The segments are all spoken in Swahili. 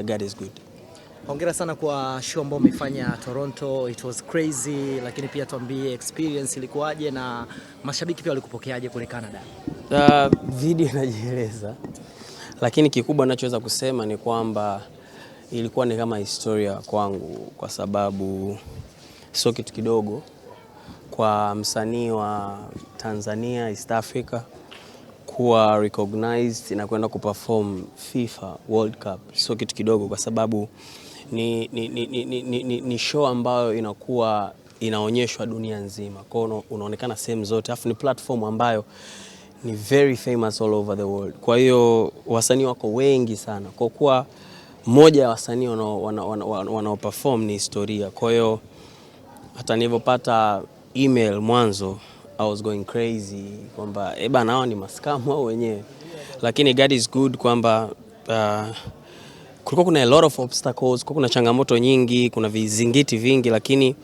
God is good. Hongera sana kwa show ambayo umefanya Toronto, it was crazy, lakini pia tuambie experience ilikuwaje na mashabiki pia walikupokeaje kule Canada? Video inajieleza, lakini kikubwa ninachoweza kusema ni kwamba ilikuwa ni kama historia kwangu, kwa sababu sio kitu kidogo kwa msanii wa Tanzania, East Africa kuwa recognized na kwenda kuperform FIFA World Cup. Sio kitu kidogo kwa sababu ni show ambayo inakuwa inaonyeshwa dunia nzima. Kwa hiyo unaonekana sehemu zote. Alafu ni platform ambayo ni very famous all over the world. Kwa hiyo wasanii wako wengi sana. Kwa kuwa mmoja ya wasanii wanao perform ni historia. Kwa hiyo hata nilipopata email mwanzo I was going crazy kwamba bana hao ni maskamu au wenyewe. Lakini God is good kwamba kulikuwa kuna a lot of obstacles, kuna changamoto nyingi, kuna vizingiti vingi, lakini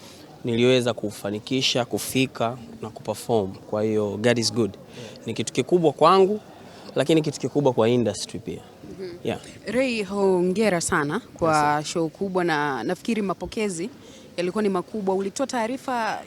niliweza kufanikisha kufika na kuperform. Kwa hiyo God is good. Ni kitu kikubwa kwangu, lakini kitu kikubwa kwa industry pia. Yeah. Ray, hongera sana kwa show kubwa na nafikiri mapokezi yalikuwa ni makubwa. Ulitoa taarifa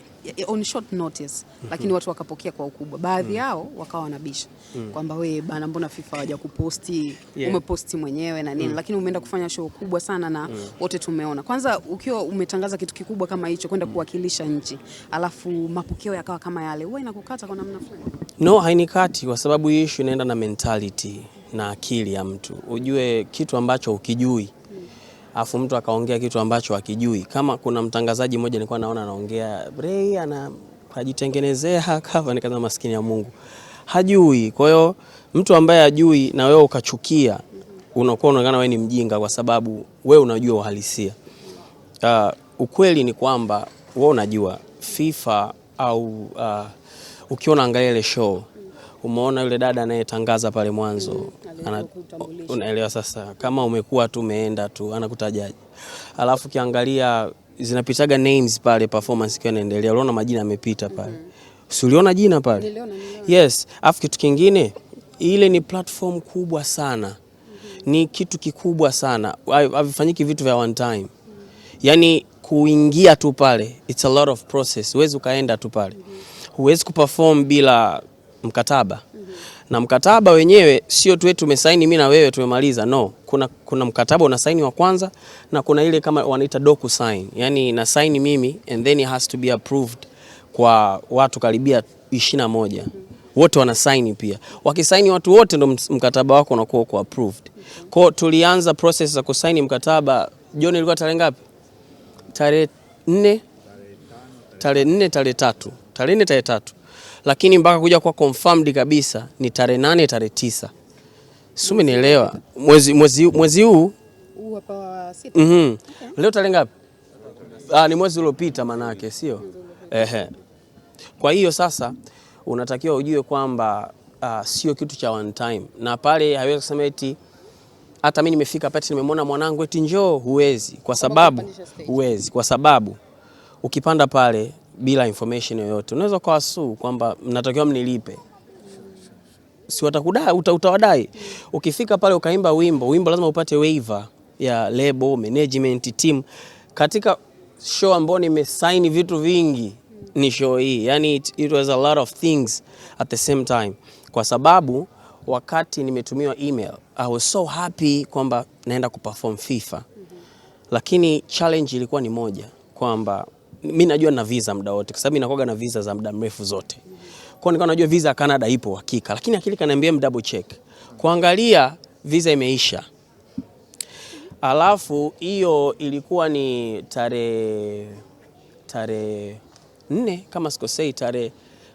on short notice, lakini watu wakapokea kwa ukubwa. Baadhi yao wakawa wanabisha kwamba wewe bana, mbona FIFA hawaja kuposti, umeposti mwenyewe na nini, lakini umeenda kufanya show kubwa sana na wote tumeona. Kwanza ukiwa umetangaza kitu kikubwa kama hicho kwenda kuwakilisha nchi, alafu mapokeo yakawa kama yale, wewe inakukata kwa namna fulani? No, hainikati kwa sababu hii issue inaenda na mentality na akili ya mtu. Ujue kitu ambacho ukijui afu mtu akaongea kitu ambacho hakijui. Kama kuna mtangazaji mmoja nilikuwa naona anaongea Ray anajitengenezea cover, nikaza maskini ya Mungu hajui. Kwa hiyo mtu ambaye hajui na wewe ukachukia, unakuwa unaonekana wewe ni mjinga kwa sababu wewe unajua uhalisia. Ukweli ni kwamba wewe unajua FIFA au ukiona angalia ile show umeona yule dada anayetangaza pale mwanzo, unaelewa sasa kama umekuwa tu umeenda tu anakutajaji. Alafu kiangalia zinapitaga names pale, performance ikiwa inaendelea, unaona majina yamepita pale. Si uliona jina pale? Niliona. Yes, alafu kitu kingine, ile ni platform kubwa sana. Ni kitu kikubwa sana. Havifanyiki vitu vya one time. Yaani kuingia tu pale, it's a lot of process. Huwezi ukaenda tu pale. Huwezi kuperform bila mkataba. Na mkataba wenyewe sio tu wetu tumesaini mimi na wewe tumemaliza, no. Kuna mkataba unasaini wa kwanza na kuna ile kama wanaita docu sign. Yaani na sign mimi and then it has to be approved kwa watu karibia 21. Wote wana sign pia. Wakisaini watu wote ndo mkataba wako unakuwa uko approved. Kwa tulianza process za kusaini mkataba. John, ilikuwa tarehe ngapi? Tarehe 4, tarehe 4, tarehe 3. Tarehe 4, tarehe 3. Lakini mpaka kuja kwa confirmed kabisa ni tarehe 8, tarehe 9. Sio, umenielewa? Mwezi huu hapa wa 6. Okay. Leo tarehe ngapi? Ni mwezi uliopita manake, sio? Ehe. Kwa hiyo sasa unatakiwa ujue kwamba sio kitu cha one time. Na pale haiwezi kusema eti hata mimi nimefika pale nimemwona mwanangu eti njoo, huwezi kwa sababu ukipanda pale bila information yoyote unaweza kwa suu kwamba mnatakiwa mnilipe. Si watakudai, utawadai. Ukifika pale ukaimba wimbo lazima upate waiver ya label, management, team. Katika show ambayo nimesign vitu vingi ni show hii. Yani it was a lot of things at the same time. Kwa sababu wakati nimetumiwa email, I was so happy kwamba naenda kuperform FIFA. Lakini challenge ilikuwa ni moja, kwamba mimi najua na visa muda wote kwa sababu ninakuwa na visa za muda mrefu zote. Kwa hiyo nilikuwa najua visa ya Canada ipo hakika, lakini akili kaniambia double check. Kuangalia visa imeisha. Alafu hiyo ilikuwa ni tarehe 4 kama sikosei, tarehe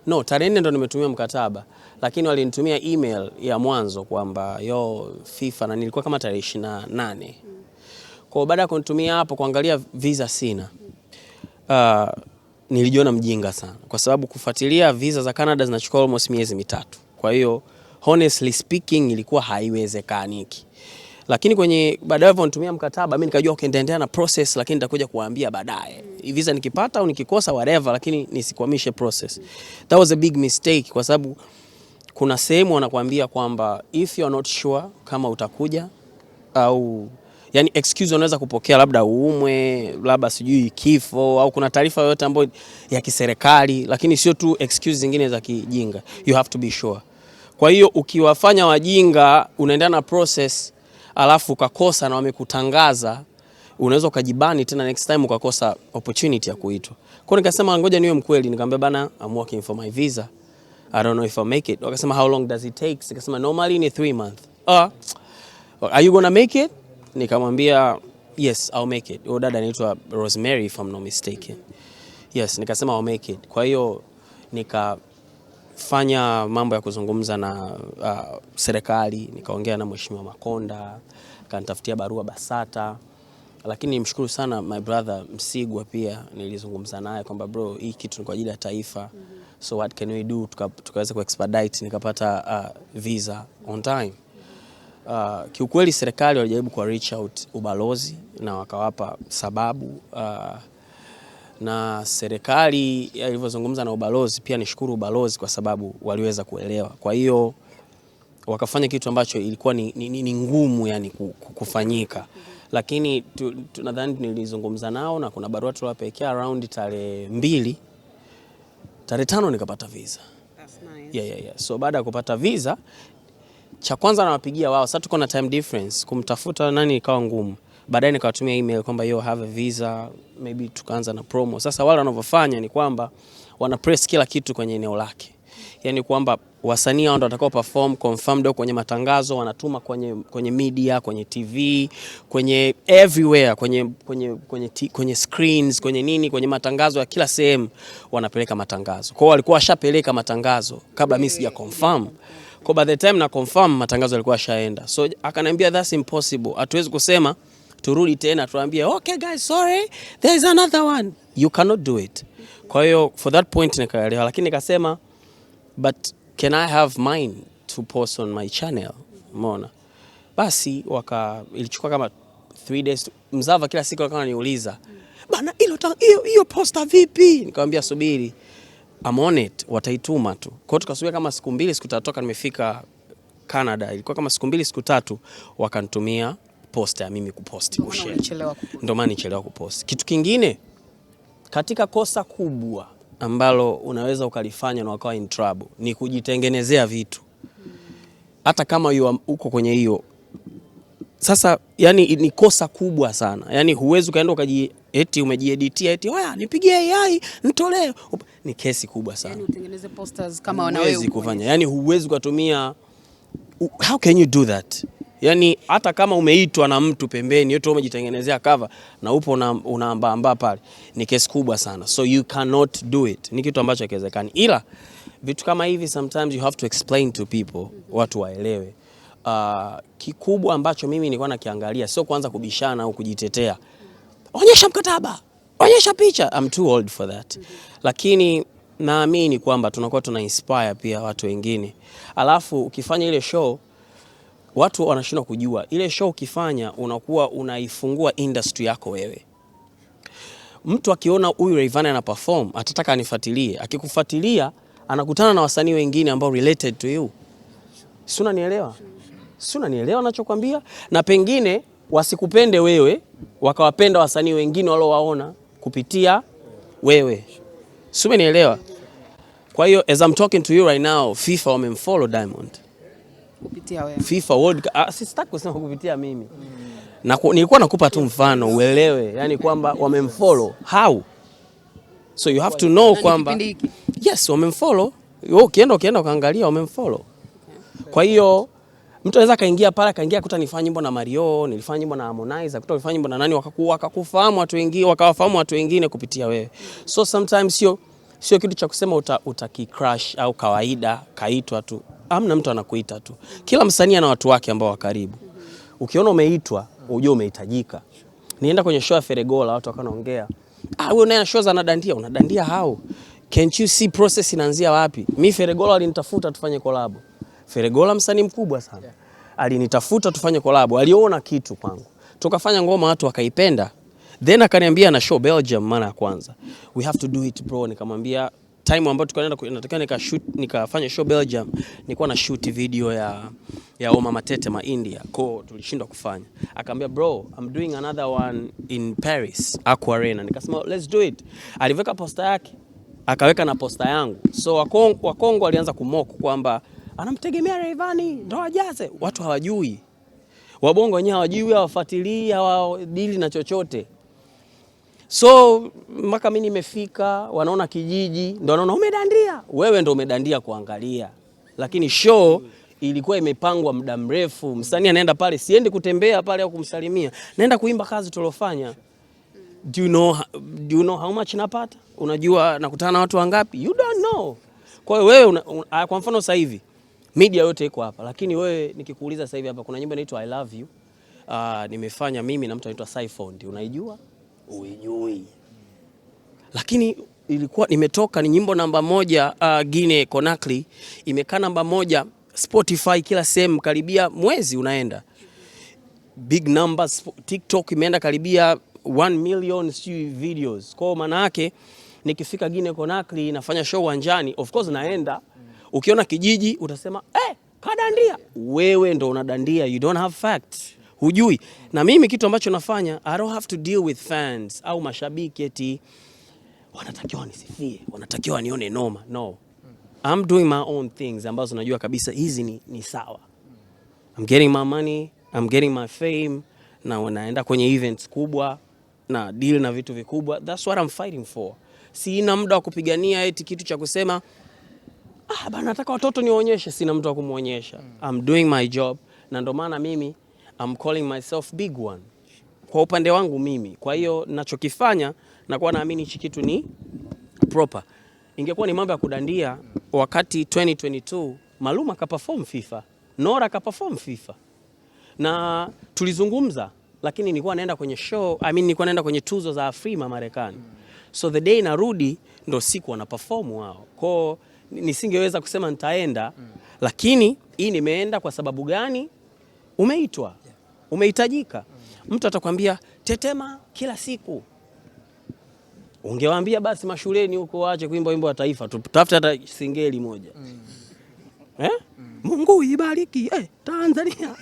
4 ndo nimetumia mkataba, lakini walinitumia email ya mwanzo kwamba FIFA, na nilikuwa kama tarehe 28. Kwa baada ya kunitumia hapo kuangalia visa sina. Nilijiona mjinga sana kwa sababu kufuatilia visa za Canada zinachukua almost miezi 3. Kwa hiyo honestly speaking ilikuwa haiwezekaniki. Lakini kwenye baadaye wanitumia mkataba, mimi nikajua nitaendelea na process, lakini nitakuja kuambia baadaye. Visa nikipata au nikikosa whatever, lakini nisikwamishe process. That was a big mistake kwa sababu kuna sehemu wanakuambia kwamba if you are not sure kama utakuja au Yani excuse unaweza kupokea labda uumwe, labda sijui kifo au kuna taarifa yoyote ambayo ya kiserikali, lakini sio tu excuse zingine za kijinga. You have to be sure. Kwa hiyo ukiwafanya wajinga unaendana na process alafu ukakosa na wamekutangaza, unaweza ukajibani tena next time ukakosa opportunity ya kuitwa. Kwa hiyo nikasema ngoja niwe mkweli, nikamwambia bana, I'm working for my visa. I don't know if I'll make it. Wakasema how long does it take? Nikasema normally ni 3 months. Are you gonna make it? Nikamwambia yes, I'll make it. Huyo dada anaitwa Rosemary if I'm not mistaken. Yes, nikasema I'll make it. Kwa hiyo nikafanya mambo ya kuzungumza na serikali, nikaongea na Mheshimiwa Makonda, kanitafutia barua BASATA. Lakini nimshukuru sana my brother Msigwa, pia nilizungumza naye kwamba bro, hii kitu ni kwa ajili ya taifa. So what can we do? Tukaweza kuexpedite, nikapata visa on time. Kiukweli serikali walijaribu kwa reach out ubalozi na wakawapa sababu, na serikali ilivyozungumza na ubalozi pia nishukuru ubalozi kwa sababu waliweza kuelewa. Kwa hiyo wakafanya kitu ambacho ilikuwa ni ngumu yani kufanyika, lakini nadhani nilizungumza nao na kuna barua tuliwapelekea around tarehe 2, tarehe 5 nikapata visa. That's nice. Yeah. So baada ya kupata visa, cha kwanza nawapigia wao, sasa tuko na time difference, kumtafuta nani ikawa ngumu. Baadaye nikawatumia email kwamba you have a visa, maybe tukaanza na promo. Sasa wale wanavyofanya ni kwamba wana press kila kitu kwenye eneo lake. Yani kwamba wasanii hao ndio watakao perform confirmed kwenye matangazo, wanatuma kwenye media, kwenye TV, kwenye everywhere, kwenye screens, kwenye nini, kwenye matangazo ya kila sehemu wanapeleka matangazo. Kwa hiyo walikuwa washapeleka matangazo kabla mimi sija confirm. Kwa by the time na confirm matangazo yalikuwa yashaenda. So akaniambia that's impossible. Hatuwezi kusema turudi tena tuambie okay guys sorry there is another one. You cannot do it. Kwa hiyo for that point nikaelewa, lakini nikasema but can I have mine to post on my channel? Umeona? Basi ilichukua kama 3 days. Mzava kila siku alikuwa ananiuliza, "Bana hiyo posta vipi?" Nikamwambia subiri. I'm on it, wataituma tu. Kwa hiyo tukasubiri kama siku 2 siku 3 toka nimefika Canada. Ilikuwa kama siku 2 siku 3 wakanitumia posta ya mimi kuposti, kushare. Ndio maana nichelewa kuposti. Kitu kingine, katika kosa kubwa ambalo unaweza ukalifanya na ukawa in trouble ni kujitengenezea vitu. Hata kama uko kwenye hiyo. Sasa yani ni kosa kubwa sana. Yani huwezi kaenda eti umejieditia eti oya nipigie AI nitolee. Ni kesi kubwa sana. Yani utengeneze posters kama wanawewe kufanya. Yani huwezi kutumia, how can you do that? Yani hata kama umeitwa na mtu pembeni, yote umejitengenezea cover na upo unaamba pale, ni kesi kubwa sana. So you cannot do it. Ni kitu ambacho hakiwezekani. Ila vitu kama hivi sometimes you have to explain to people, watu waelewe. Kikubwa ambacho mimi nilikuwa nakiangalia sio kuanza kubishana au kujitetea. Onyesha mkataba, onyesha picha. I'm too old for that. Lakini naamini kwamba tunakuwa tuna inspire pia watu wengine. Alafu ukifanya ile show watu wanashindwa kujua. Ile show ukifanya unakuwa unaifungua industry yako wewe. Mtu akiona huyu Rayvanny ana perform atataka anifuatilie. Akikufuatilia anakutana na wasanii wengine ambao related to you. Si unanielewa? Si unanielewa ninachokwambia? Na pengine wasikupende wewe, wakawapenda wasanii wengine waliowaona kupitia wewe. Si umenielewa? Kwa hiyo as I'm talking to you right now, FIFA wamemfollow Diamond. Kupitia wewe. FIFA World Cup, sitaki kusema kupitia mimi. Na nilikuwa nakupa tu mfano uelewe, yani kwamba wamemfollow. How? So you have to know kwamba yes, wamemfollow. Ukienda ukaangalia wamemfollow. Kwa hiyo mtu anaweza kaingia pale kaingia kuta nifanye nyimbo na Mario, nilifanya nyimbo na Harmonize, kuta nifanye nyimbo na nani, wakakufahamu watu wengine, wakawafahamu watu wengine kupitia wewe. So sometimes sio kitu cha kusema utakicrash au kawaida kaitwa tu. Hamna mtu anakuita tu. Kila msanii ana watu wake ambao wa karibu. Ukiona umeitwa, unajua umehitajika. Nienda kwenye show ya Feregola, watu wanaongea. Wewe unaenda show za unadandia how? Can't you see process inaanzia wapi? Mimi Feregola alinitafuta tufanye collab. Feregola msanii mkubwa sana. Alinitafuta tufanye collab, aliona kitu kwangu. Tukafanya ngoma watu wakaipenda. Then akaniambia na show Belgium mara ya kwanza. We have to do it bro, nikamwambia time ambayo natakiwa nikafanya show Belgium, nilikuwa na shoot video ya Oma Matetema India, kwa tulishindwa kufanya. Akaambia bro, I'm doing another one in Paris Aqua Arena. Nikasema let's do it. Aliweka posta yake, akaweka na posta yangu, so Wakongo walianza kumock kwamba anamtegemea Rayvanny ndo ajaze. Watu hawajui, Wabongo wenyewe hawajui, hawafuatilii, hawadili na chochote. So mpaka mimi nimefika, wanaona kijiji, ndo wanaona umedandia. Wewe ndo umedandia kuangalia, lakini show ilikuwa imepangwa muda mrefu. Msanii anaenda pale, siendi kutembea pale au kumsalimia, naenda kuimba kazi tulofanya. Do you know how much napata? Unajua nakutana na watu wangapi? You don't know. Kwa hiyo wewe kwa mfano sasa hivi media yote iko hapa, lakini wewe nikikuuliza sasa hivi hapa kuna nyimbo inaitwa I Love You, nimefanya mimi na mtu anaitwa Saifond, unaijua? Uijui. Lakini ilikuwa nimetoka, ni nyimbo namba 1 Guinea Conakry, imekaa namba 1 Spotify kila sehemu, karibia mwezi unaenda. Big numbers, TikTok imeenda karibia 1 million videos. Kwa maana yake nikifika Guinea Conakry nafanya show uwanjani, of course naenda. Ukiona kijiji utasema kadandia. Wewe ndo unadandia, you don't have facts. Hujui. Na mimi kitu ambacho nafanya, I don't have to deal with fans au mashabiki eti wanatakiwa nisifie, wanatakiwa nione noma. No. I'm doing my own things ambazo najua kabisa hizi ni sawa. I'm getting my money, I'm getting my fame, na naenda kwenye events kubwa na deal na vitu vikubwa. That's what I'm fighting for. Sina muda wa kupigania eti kitu cha kusema bana nataka watoto niwaonyeshe, sina mtu wa kumuonyesha. I'm doing my job, na ndo maana mimi I'm calling myself big one kwa upande wangu mimi. Kwa hiyo ninachokifanya nakuwa naamini hichi kitu ni proper. Ingekuwa ni mambo ya kudandia, wakati 2022 Maluma kaperform FIFA, Nora kaperform FIFA, na tulizungumza, lakini nilikuwa naenda kwenye show, nilikuwa naenda kwenye tuzo za Afrima Marekani. So the day narudi ndo siku wana perform wao. Kwa nisingeweza kusema nitaenda, lakini hii nimeenda kwa sababu gani? Umeitwa, umehitajika. Mtu atakwambia Tetema kila siku, ungewaambia basi mashuleni huko waache kuimba wimbo wa taifa, tutafute hata singeli moja. Mungu ibariki Tanzania.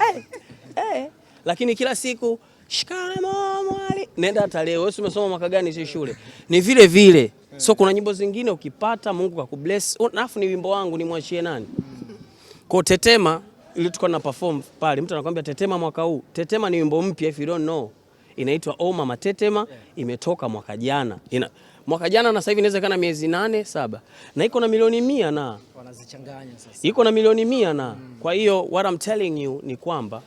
Lakini kila siku shikamo mwali, nenda hata leo wewe umesoma mwaka gani si shule, ni vile vile. So kuna nyimbo zingine ukipata Mungu kakubless, alafu ni wimbo wangu nimwachie nani? Kwa Tetema ili tuko na perform pale, mtu anakuambia Tetema mwaka huu. Tetema ni wimbo mpya, if you don't know, inaitwa Oma Matetema, imetoka mwaka jana. Mwaka jana na sasa hivi inaweza kana miezi 8 7, na iko na milioni 100 na wanazichanganya sasa. Iko na milioni 100 na. Kwa hiyo what I'm telling you ni kwamba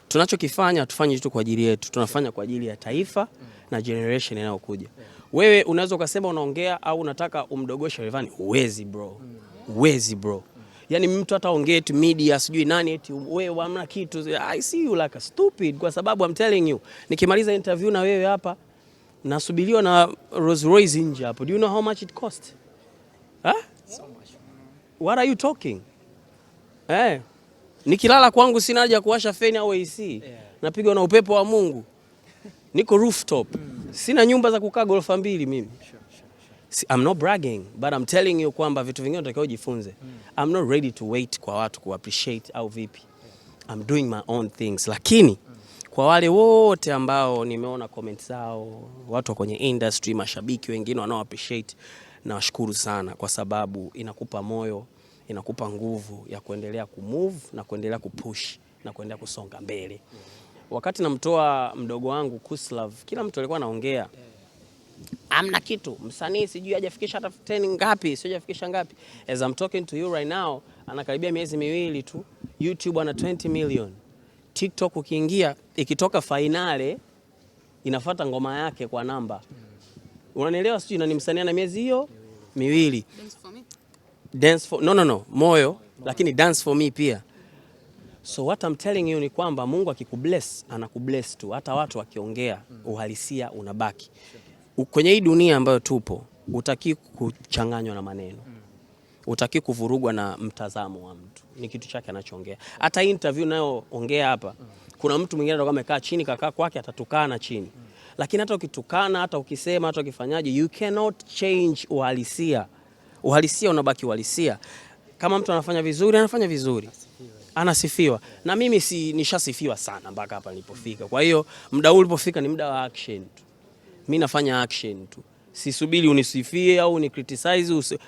tunachokifanya tufanye tu kwa ajili yetu, tunafanya kwa ajili ya taifa na generation inayokuja. Wewe unaweza ukasema unaongea au unataka umdogoshe Rayvanny, uwezi bro. Uwezi bro. Yani mtu hata ongea tu media sijui nani eti wewe hamna kitu, I see you like a stupid, kwa sababu I'm telling you, nikimaliza interview na wewe hapa nasubiriwa na Rolls Royce nje hapo. Do you know how much it cost? So much. What are you talking? Nikilala kwangu sina haja kuwasha feni au AC. Napigwa na upepo wa Mungu. Niko rooftop. Sina nyumba za kukaa ghorofa 2 mimi. I'm not bragging, but I'm telling you kwamba vitu vingine unatakiwa ujifunze. I'm not ready to wait kwa watu ku appreciate au vipi. I'm doing my own things. Lakini kwa wale wote ambao nimeona comments zao, watu kwenye industry, mashabiki wengine wanao appreciate, nawashukuru sana kwa sababu inakupa moyo, inakupa nguvu ya kuendelea kumove na kuendelea kupush na kuendelea kusonga mbele. Wakati namtoa mdogo wangu Kuslav, kila mtu alikuwa anaongea amna kitu, msanii sijui hajafikisha hata 10 ngapi, sijui hajafikisha ngapi. As I'm talking to you right now, anakaribia miezi 2 tu, YouTube ana 20 million. TikTok ukiingia, ikitoka finale inafuata ngoma yake kwa namba. Unanielewa sijui, na ni msanii ana miezi hiyo 2. Dance for no moyo, lakini dance for me pia. So what I'm telling you ni kwamba Mungu akikubless anakubless tu, hata watu wakiongea uhalisia unabaki. Kwenye hii dunia ambayo tupo, utaki kuchanganywa na maneno. Utaki kuvurugwa na mtazamo wa mtu. Ni kitu chake anachoongea. Hata interview nayo ongea hapa, kuna mtu mwingine ndo amekaa chini kakaa kwake atatukana chini. Lakini hata ukitukana, hata ukisema, hata ukifanyaje, you cannot change uhalisia. Uhalisia unabaki uhalisia. Kama mtu anafanya vizuri, anafanya vizuri, anasifiwa. Na mimi nishasifiwa sana mpaka hapa nilipofika. Kwa hiyo muda huu ulipofika ni muda wa action tu. Mimi nafanya action tu, sisubiri unisifie au ni criticize.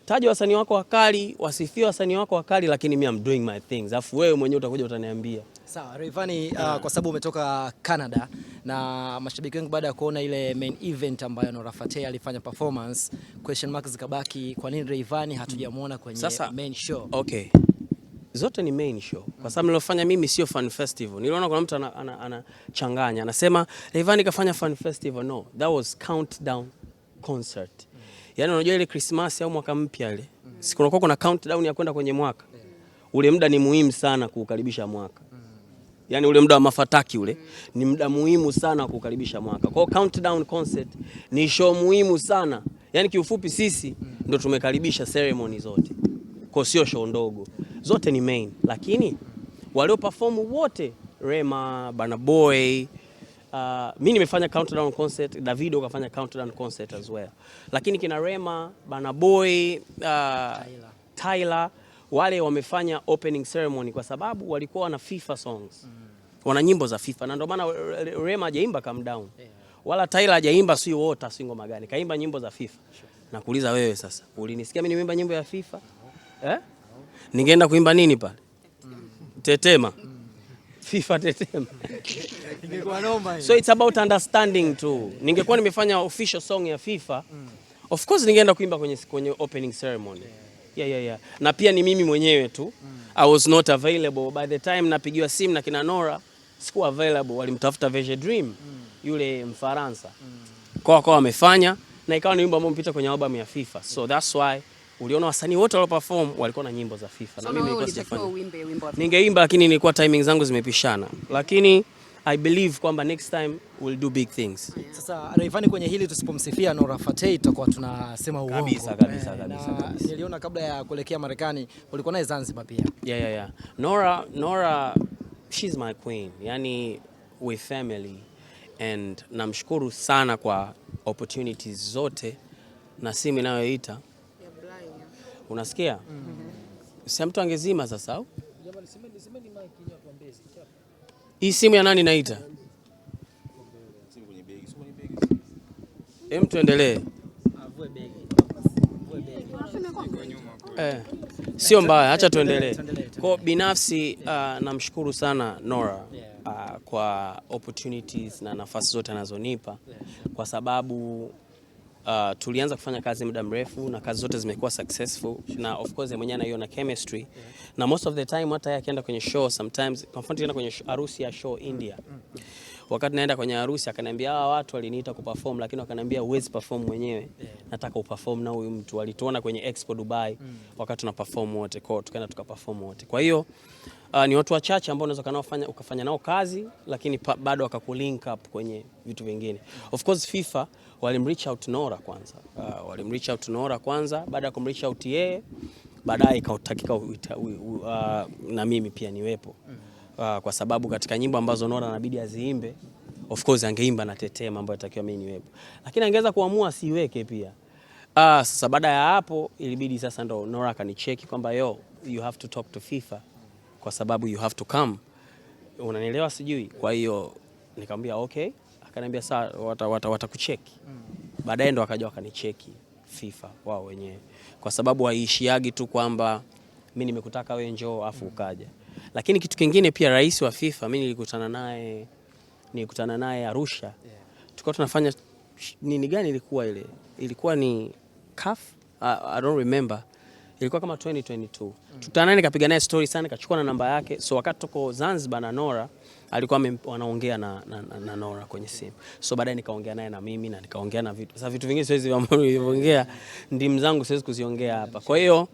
Taja wasanii wako wakali, wasifie wasanii wako wakali, lakini mimi I'm doing my things. Alafu wewe mwenyewe utakuja utaniambia. Sawa, Rayvanny, kwa sababu umetoka Canada na mashabiki wengi baada ya kuona ile main event ambayo Nora Fatei alifanya performance, question marks zikabaki, kwa nini Rayvanny hatujamuona kwenye main show? Okay. Zote ni main show. Kwa sababu nilofanya mimi sio fan festival. Niliona kuna mtu anachanganya. Anasema Rayvanny kafanya fan festival. No, that was countdown concert. Yaani unajua ile Christmas au mwaka mpya ile. Sikunakuwa kuna countdown ya kwenda kwenye mwaka. Ule muda ni muhimu sana kuukaribisha mwaka. Yaani ule muda wa mafataki ule ni muda muhimu sana kukaribisha mwaka. Kwa countdown concert ni show muhimu sana. Yaani kiufupi sisi ndo tumekaribisha ceremony zote. Kwa sio show ndogo. Zote ni main. Lakini walio perform wote, Rema, Burna Boy, mimi nimefanya countdown concert, Davido kafanya countdown concert as well. Lakini kina Rema, Burna Boy, Tyler wale wamefanya opening ceremony kwa sababu walikuwa wana FIFA songs. Wana nyimbo za FIFA na ndio maana Rema hajaimba calm down. Wala Tyler hajaimba sio water singo magani. Kaimba nyimbo za FIFA. Nakuuliza wewe sasa, ulinisikia mimi nimeimba nyimbo ya FIFA? Ningeenda kuimba nini pale? Tetema. FIFA tetema. Ingekuwa noma hiyo. So it's about understanding too. Ningekuwa nimefanya official song ya FIFA, of course ningeenda kuimba kwenye opening ceremony. Yeah. Na pia ni mimi mwenyewe tu. I was not available by the time napigiwa simu na kina Nora, sikuwa available, walimtafuta Vege Dream yule Mfaransa. Kwa wamefanya na ikawa ni wimbo ambao mpita kwenye album ya FIFA. So that's why uliona wasanii wote walio perform walikuwa na nyimbo za FIFA. So na mimi nilikuwa sijafanya. Ningeimba lakini nilikuwa timing zangu zimepishana. Lakini I believe kwamba next time we'll do big things. Sasa Rayvanny, kwenye hili tusipomsifia Nora Fatei tutakuwa tunasema uongo. Kabisa. Niliona kabla ya kuelekea Marekani ulikuwa naye Zanzibar pia. Yeah. Nora, she's my queen. Yani we family and namshukuru sana kwa opportunities zote na simu inayoita. Unasikia? Si mtu angezima sasa au? Hii simu ya nani naita? Tuendelee. Sio mbaya, acha tuendelee. Kwa binafsi namshukuru sana Nora kwa opportunities na nafasi zote anazonipa kwa sababu tulianza kufanya kazi muda mrefu na kazi zote zimekuwa successful na of course mwenyewe anaiona chemistry na most of the time hata yeye akienda kwenye show sometimes kwa mfano tulienda kwenye harusi ya show India. Wakati naenda kwenye harusi akaniambia hawa watu waliniita kuperform lakini wakaniambia huwezi perform mwenyewe. Nataka uperform na huyu mtu. Walituona kwenye Expo Dubai wakati tuna perform wote. Kwa tukaenda tukaperform wote. Kwa hiyo ni watu wachache ambao unaweza ukafanya nao kazi lakini bado wakakulink up kwenye vitu vingine. Of course FIFA walimreach out Nora kwanza. Baada ya kumreach out yeye baadaye ikatakika na mimi pia niwepo. Kwa sababu katika nyimbo ambazo Nora inabidi aziimbe, of course angeimba na Tetema ambayo inatakiwa mimi niwepo. Lakini angeweza kuamua siweke pia. Sasa baada ya hapo ilibidi sasa ndo Nora akanicheki kwamba you have to talk to FIFA kwa sababu you have to come. Unanielewa sijui. Kwa hiyo nikamwambia okay, akaniambia sawa watakucheki. Baadaye ndo akaja wakanicheki FIFA wao wenyewe. Kwa sababu haishiagi tu kwamba mimi nimekutaka wewe njoo afu ukaja. Lakini kitu kingine pia rais wa FIFA mimi nilikutana naye Arusha. Tulikuwa tunafanya nini gani ilikuwa ile? Ilikuwa ni CAF? I don't remember. Ilikuwa kama 2022. Tukutana naye nikapiga naye story sana, nikachukua na namba yake. So wakati tuko Zanzibar na Nora alikuwa wanaongea na Nora kwenye simu. So baadaye nikaongea naye na mimi na nikaongea na vitu. Sasa vitu vingine siwezi kuongea, ndimu zangu siwezi kuziongea hapa. Kwa hiyo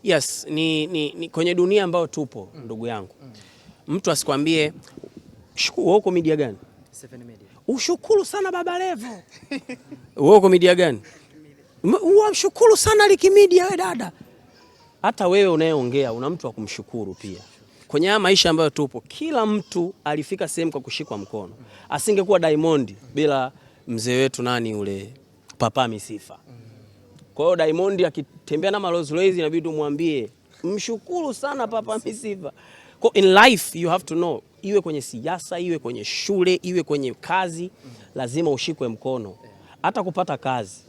yes, ni kwenye dunia ambayo tupo ndugu yangu. Mtu asikwambie wewe uko media gani? 7 Media. Ushukuru sana Baba Levo. Wewe uko media gani? Ushukuru sana Liki Media wewe dada. Hata wewe unayeongea una mtu wa kumshukuru pia. Kwenye haya maisha ambayo tupo, kila mtu alifika sehemu kwa kushikwa mkono. Asingekuwa Diamond bila mzee wetu nani ule Papa Misifa. Kwa hiyo Diamond akitembea na Rolls Royce inabidi umwambie mshukuru sana Papa Misifa. Kwa in life you have to know, iwe kwenye siasa, iwe kwenye shule, iwe kwenye kazi, lazima ushikwe mkono. Hata kupata kazi.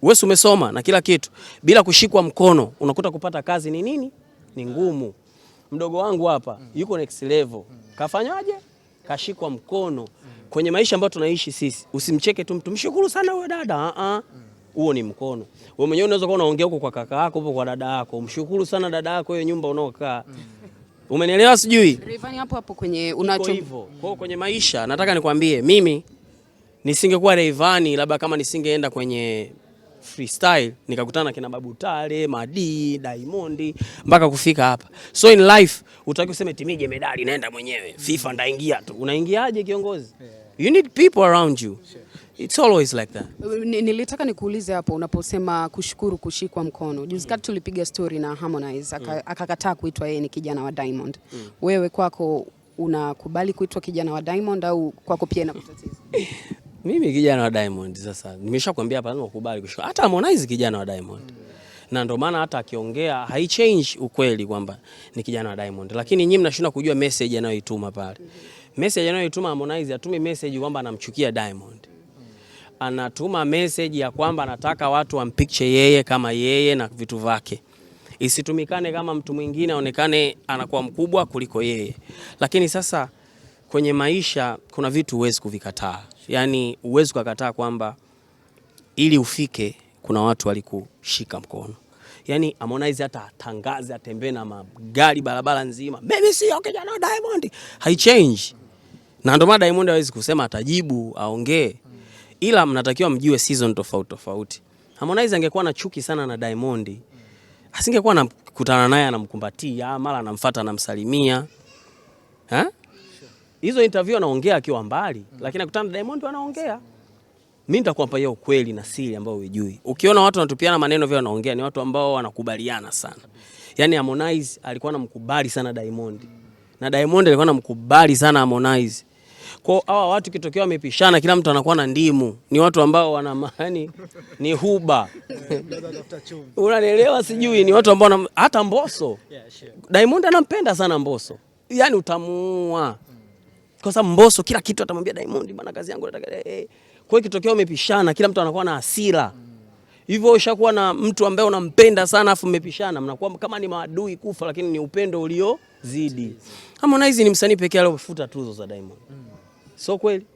Wewe umesoma na kila kitu, bila kushikwa mkono unakuta kupata kazi ni nini? Ni ngumu. Mdogo wangu hapa yuko next level. Kafanywaje? Kashikwa mkono. Kwenye maisha ambayo tunaishi sisi, usimcheke tu mtu, mshukuru sana wewe dada. Huo ni mkono. Wewe mwenyewe unaweza kuwa unaongea huko kwa kaka yako, huko kwa dada yako, mshukuru sana dada yako hiyo nyumba unaokaa. Umenielewa sijui? Rayvanny hapo kwenye unacho hivyo. Kwa kwenye maisha nataka nikwambie, mimi nisingekuwa Rayvanny labda kama nisingeenda kwenye freestyle nikakutana kina Babu Tale, Madi, Diamond mpaka kufika hapa. So in life utaki useme timije medali naenda mwenyewe. FIFA ndaingia tu. Unaingiaje kiongozi? You need people around you. It's always like that. Nilitaka nikuulize hapo unaposema kushukuru kushikwa mkono. Juzi kati tulipiga story na Harmonize akakataa kuitwa yeye ni kijana wa Diamond. Wewe kwako unakubali kuitwa kijana wa Diamond au kwako pia inakutatiza? Mimi kijana wa Diamond sasa. Nimeshakwambia hapa lazima ukubali kushukuru. Hata Harmonize kijana wa Diamond. Na ndio maana hata akiongea haichange ukweli kwamba ni kijana wa Diamond. Lakini nyinyi mnashindwa kujua message anayoituma pale. Message anayoituma Harmonize atumi message kwamba anamchukia Diamond. Anatuma message ya kwamba anataka watu wampicture yeye kama yeye na vitu vyake. Isitumikane kama mtu mwingine aonekane anakuwa mkubwa kuliko yeye. Lakini sasa kwenye maisha kuna vitu huwezi kuvikataa. Yaani huwezi kukataa kwamba ili ufike kuna watu walikushika mkono. Yaani Harmonize hata atangaze atembee na magari barabara nzima, mimi sio kijana wa Diamond, haichange. Na ndio maana Diamond hawezi kusema atajibu aongee. Ila mnatakiwa mjue season tofauti tofauti. Harmonize angekuwa na chuki sana na Diamond, asingekuwa anakutana naye anamkumbatia, mara anamfuata anamsalimia. Hizo interview anaongea akiwa mbali, lakini akutana na Diamond anaongea. Mimi nitakupa hiyo ukweli na siri ambayo hujui. Ukiona watu wanatupiana maneno vile wanaongea ni watu ambao wanakubaliana sana. Yaani Harmonize alikuwa anamkubali sana Diamond. Na Diamond alikuwa anamkubali sana Harmonize. Kwa hawa watu kitokea wamepishana kila mtu anakuwa na ndimu. Ni watu ambao wana maana ni huba. Unanielewa sijui ni watu ambao hata Mbosso. Diamond anampenda sana Mbosso. Yaani utamuua. Kwa sababu Mbosso kila kitu atamwambia Diamond bana kazi yangu nataka. Kwa hiyo kitokea umepishana kila mtu anakuwa na hasira. Hivyo ushakuwa na mtu ambaye unampenda sana afu mmepishana mnakuwa kama ni maadui kufa lakini ni upendo uliozidi. Harmonize ni msanii pekee aliyofuta tuzo za Diamond. So kweli?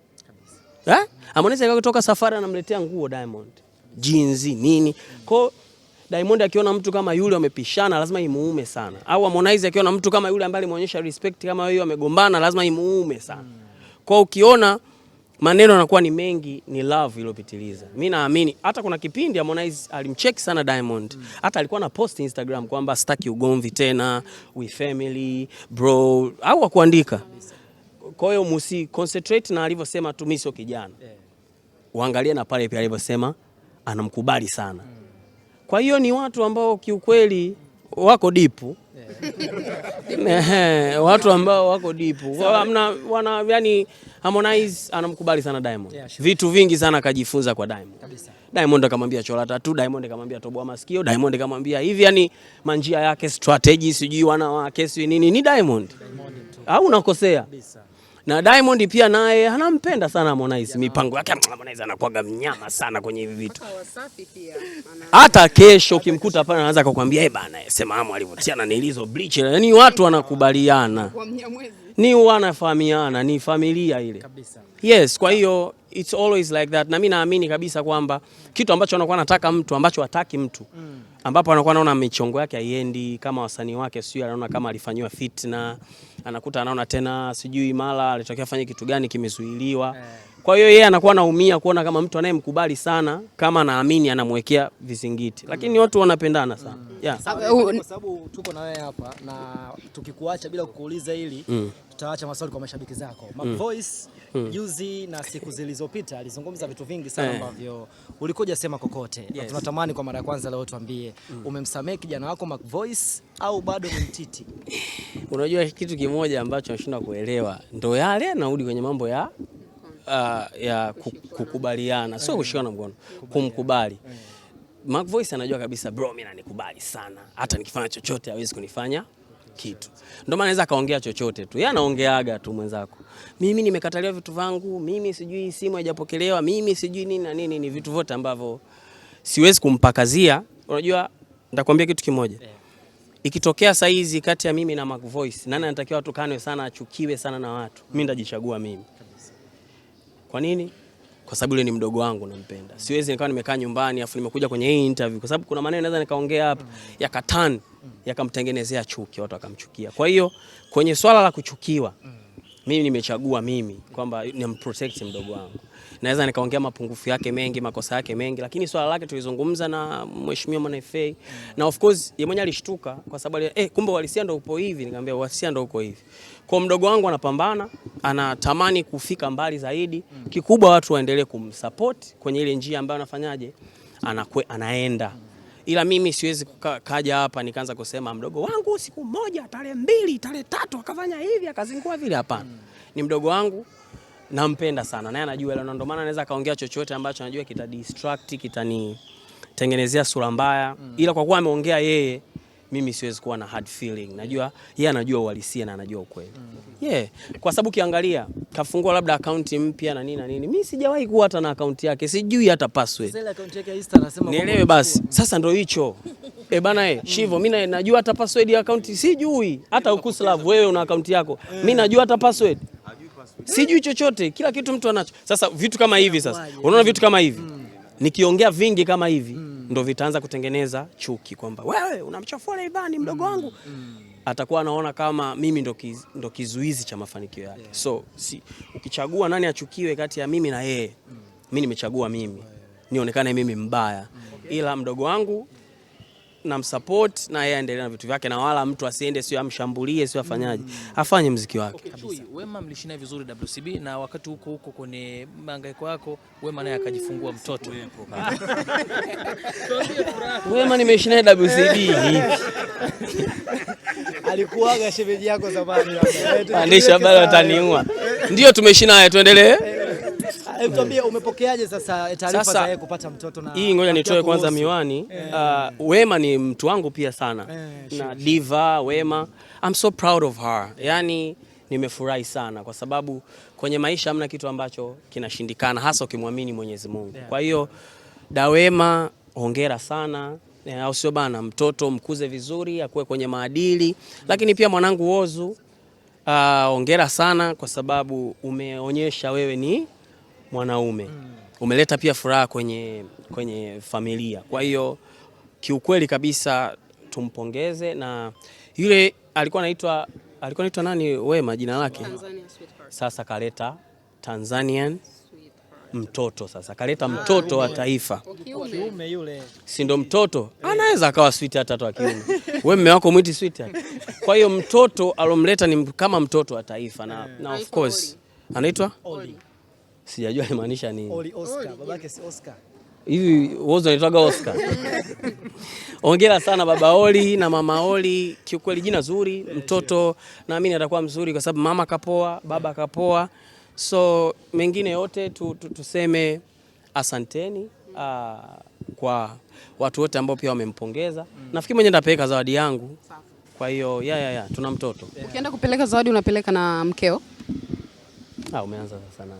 Harmonize kutoka safari anamletea nguo Diamond. Jeans nini? Kwa Diamond akiona mtu kama yule wamepishana lazima imuume sana. Au Harmonize akiona mtu kama yule ambaye alimuonyesha respect kama hiyo amegombana lazima imuume sana. Kwa ukiona maneno yanakuwa ni mengi ni love iliyopitiliza. Mimi naamini hata kuna kipindi Harmonize alimcheck sana Diamond. Hata alikuwa na post Instagram kwamba sitaki ugomvi tena, we family, bro, au akuandika. Kwa hiyo musi concentrate na alivyosema tu mimi sio kijana. Uangalie na pale pia alivyosema anamkubali sana. Kwa hiyo ni watu ambao kiukweli wako dipu. Watu ambao wako dipu. Yani Harmonize anamkubali sana Diamond. Vitu vingi sana akajifunza kwa Diamond. Diamond akamwambia chola tatu, Diamond akamwambia toboa masikio, Diamond akamwambia hivi, yani manjia yake strategy sijui wanawake sijui nini ni Diamond. Au unakosea? Na Diamond pia naye anampenda sana Harmonize. Mipango yake Harmonize anakuaga mnyama sana kwenye hivi vitu. Hata kesho ukimkuta pale anaanza kukwambia bana sema hamu alivyotiana na ilizo bleach. Yaani watu wanakubaliana. Ni wanafahamiana, ni familia ile. Yes, kwa hiyo it's always like that. Na mimi naamini kabisa kwamba kitu ambacho anakuwa anataka mtu ambacho hataki mtu. Ambapo anakuwa anaona michongo yake haiendi kama wasanii wake, sio anaona kama alifanywa fitna, anakuta anaona tena sijui mara alitokea fanya kitu gani kimezuiliwa. Kwa hiyo yeye anakuwa anaumia kuona kama mtu anayemkubali sana kama naamini anamwekea vizingiti. Lakini watu wanapendana sana. Kwa sababu tuko na wewe hapa na tukikuacha bila kukuuliza hili tutaacha maswali kwa mashabiki zako. Mac Voice juzi na siku zilizopita alizungumza vitu vingi sana ambavyo ulikuja sema kokote. Na tunatamani kwa mara ya kwanza leo tuambie umemsamehe kijana wako Mac Voice au bado ni mtiti? Unajua kitu kimoja ambacho nashindwa kuelewa ndio yale narudi kwenye mambo ya kukubaliana, sio kushikana mkono, kumkubali. Mac Voice anajua kabisa bro mimi nanikubali sana. Hata nikifanya chochote hawezi kunifanya kitu. Ndio maana anaweza kaongea chochote tu. Yeye anaongeaga tu mwenzako. Mimi nimekataliwa vitu vangu, mimi sijui simu haijapokelewa, mimi sijui nini na nini, ni vitu vyote ambavyo siwezi kumpakazia. Unajua nitakwambia kitu kimoja. Ikitokea saizi kati ya mimi na Mac Voice, nani anatakiwa tukanwe sana, achukiwe sana na watu? Mimi ndajichagua mimi. Kwa nini? Kwa sababu yule ni mdogo wangu nampenda. Siwezi nikawa nimekaa nyumbani afu nimekuja kwenye hii interview kwa sababu kuna maneno naweza nikaongea hapa yakatan yakamtengenezea chuki, watu wakamchukia. Kwa hiyo kwenye swala la kuchukiwa mimi nimechagua mimi kwamba nimprotect mdogo wangu. Naweza nikaongea mapungufu yake mengi, makosa yake mengi, lakini swala lake tulizungumza na Mheshimiwa Mwanaifei na of course yeye mwenyewe alishtuka kwa sababu kumbe walisia ndo upo hivi, nikamwambia walisia ndo uko hivi. Kwa mdogo wangu anapambana, anatamani kufika mbali zaidi. Kikubwa watu waendelee kumsupport kwenye ile njia ambayo anafanyaje? Anaenda. Ila mimi siwezi kaja hapa nikaanza kusema mdogo wangu siku moja, tarehe 2, tarehe 3 akafanya hivi, akazingua vile, hapana. Ni mdogo wangu, nampenda sana. Naye anajua ile, ndio maana anaweza kaongea chochote ambacho anajua kitadistract, kitanitengenezea sura mbaya. Ila kwa kuwa ameongea yeye, mimi siwezi kuwa na hard feeling. Najua yeye anajua uhalisia na anajua ukweli. Kwa sababu kiangalia kafungua labda account mpya na nini na nini. Mimi sijawahi kuwa hata na account yake. Sijui hata password. Sasa account yake Insta anasema nielewe basi. Sasa ndio hicho. Bana Shivo, mimi najua hata password ya account sijui. Hata Ukuslav wewe una account yako. Mimi najua hata password. Sijui chochote. Kila kitu mtu anacho. Sasa vitu kama hivi sasa. Unaona vitu kama hivi. Nikiongea vingi kama hivi ndo vitaanza kutengeneza chuki kwamba wewe unamchafua Rayvanny mdogo wangu. Atakuwa anaona kama mimi ndo kizuizi cha mafanikio yake. So ukichagua nani achukiwe kati ya mimi na yeye, mimi nimechagua mimi nionekane mimi mbaya. Ila mdogo wangu namsupport na yeye aendelee na vitu vyake, na wala mtu asiende sio amshambulie sio afanyaje, afanye muziki wake. Chui, Wema mlishina vizuri WCB, na wakati huko kwenye mangaiko yako Wema naye akajifungua mtoto. Wema nimeishi naye WCB hivi. Alikuaga shemeji yako zamani labda. Andisha bado ataniua. Ndio tumeishi naye, tuendelee. Tuambie umepokeaje sasa taarifa za yeye kupata mtoto? Na hii ngoja nitoe kwanza miwani. Wema ni mtu wangu pia sana. Na diva Wema, I'm so proud of her. Yani nimefurahi sana kwa sababu kwenye maisha hamna kitu ambacho kinashindikana, hasa ukimwamini Mwenyezi Mungu. Kwa hiyo Wema, hongera sana. Au sio bana, mtoto mkuze vizuri, akuwe kwenye maadili. Lakini pia mwanangu Whozu, hongera sana kwa sababu umeonyesha wewe ni mwanaume. Umeleta pia furaha kwenye familia. Kwa hiyo kiukweli kabisa tumpongeze. Na yule alikuwa anaitwa nani Wema jina lake? Sasa kaleta Tanzanian mtoto, sasa kaleta mtoto wa taifa. Kiume yule. Si ndo mtoto? Anaweza akawa sweetheart hata wa kiume. Wewe mume wako mwiti sweetheart. Kwa hiyo mtoto alomleta ni kama mtoto wa taifa na of course anaitwa Oli. Sijajua inamaanisha nini. Oli Oscar, babake si Oscar. Hivi Whozu anaitwaga Oscar. Hongera sana baba Oli na mama Oli, kiukweli jina zuri, mtoto naamini atakuwa mzuri kwa sababu mama kapoa, baba kapoa. So mengine yote tuseme asanteni kwa watu wote ambao pia wamempongeza. Nafikiri mwenyewe ndapeleka zawadi yangu. Kwa hiyo tuna mtoto. Ukienda kupeleka zawadi unapeleka na mkeo? Umeanza sasa na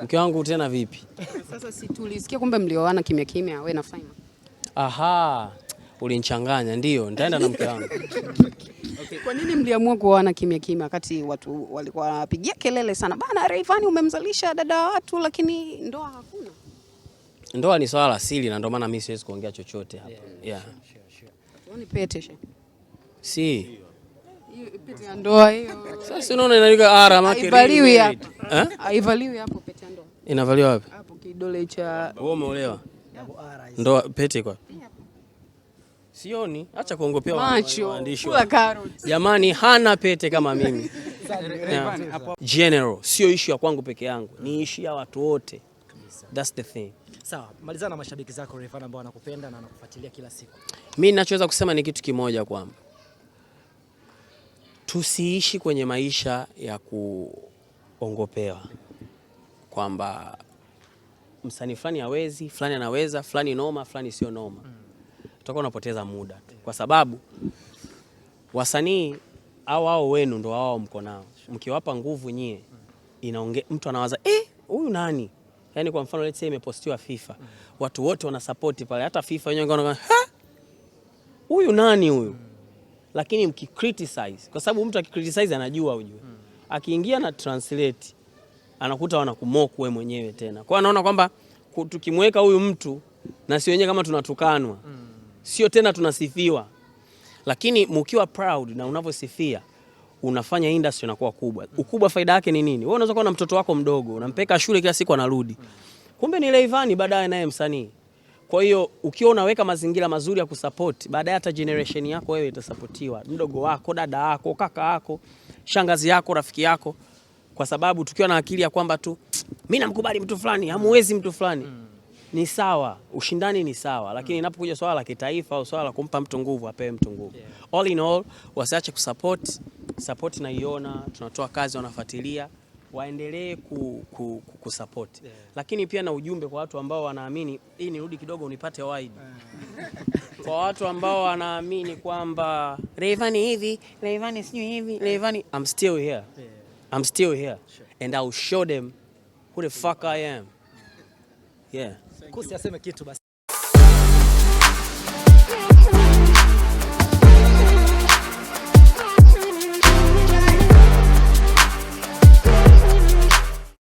mke wangu tena vipi? Sasa si tulisikia kumbe mlioana kimya kimya wewe na Faima. Aha, ulinichanganya. Ndio, nitaenda na mke wangu. Okay. Kwa nini mliamua kuoana kimya kimya wakati watu walikuwa wanapigia kelele sana? Bana Rayvanny umemzalisha dada wa watu lakini ndoa hakuna. Ndoa ni swala la siri na ndio maana mimi siwezi kuongea chochote hapa. Ni pete she. Si. Hiyo pete ya ndoa hiyo. Sasa unaona inaandika make. Haivaliwi hapa. Haivaliwi hapo pete ya ndoa. Inavaliwa wapi? Hapo kidole cha. Wewe umeolewa? Ndoa pete kwa. Sioni, acha kuongopea waandishi. Kula carrots. Jamani, hana pete kama mimi. General, sio issue ya kwangu peke yangu, ni issue ya watu wote. That's the thing. Sawa, malizana na mashabiki zako Rayvanny ambao wanakupenda na wanakufuatilia kila siku. Mimi ninachoweza kusema ni kitu kimoja, kwamba tusiishi kwenye maisha ya kuongopewa kwamba msanii fulani hawezi, fulani anaweza, fulani noma, fulani sio noma. utakuwa unapoteza muda tu, kwa sababu wasanii hao wenu ndo wao mko nao. Mkiwapa nguvu nyie, mtu anawaza huyu nani? Yani kwa mfano let's say imepostiwa FIFA, watu wote wana support pale, hata FIFA wenyewe wanaona huyu nani huyu? Lakini mkicriticize, kwa sababu mtu akicriticize anajua ujue, akiingia na translate anakuta wanakumoku wewe mwenyewe tena. Kwa anaona kwamba tukimweka huyu mtu na si wenyewe kama tunatukanwa, sio tena tunasifiwa. Lakini mkiwa proud na unavyosifia, unafanya industry inakuwa kubwa. Ukubwa faida yake ni nini? Wewe unaweza kuwa na mtoto wako mdogo, unampeka shule kila siku anarudi, kumbe ni Rayvanny baadaye naye msanii. Kwa hiyo ukiwa unaweka mazingira mazuri ya kusupport, baadaye hata generation yako wewe itasupportiwa, mdogo wako, dada yako, kaka yako, shangazi yako, rafiki yako. Kwa sababu tukiwa na akili ya kwamba tu mimi namkubali mtu fulani, hamuwezi mtu fulani, ni sawa, ushindani ni sawa, lakini inapokuja swala la kitaifa au swala la kumpa mtu nguvu, apewe mtu nguvu. All in all, wasiache support na iona tunatoa kazi, wanafuatilia, waendelee kusupport. Lakini pia na ujumbe kwa watu ambao wanaamini, hii nirudi kidogo unipate wide. Kwa watu ambao wanaamini kwamba Rayvanny hivi, Rayvanny sijui hivi, Rayvanny, I'm still here. I'm still here. And I'll show them who the fuck I am. Yeah. Kusi aseme kitu basi.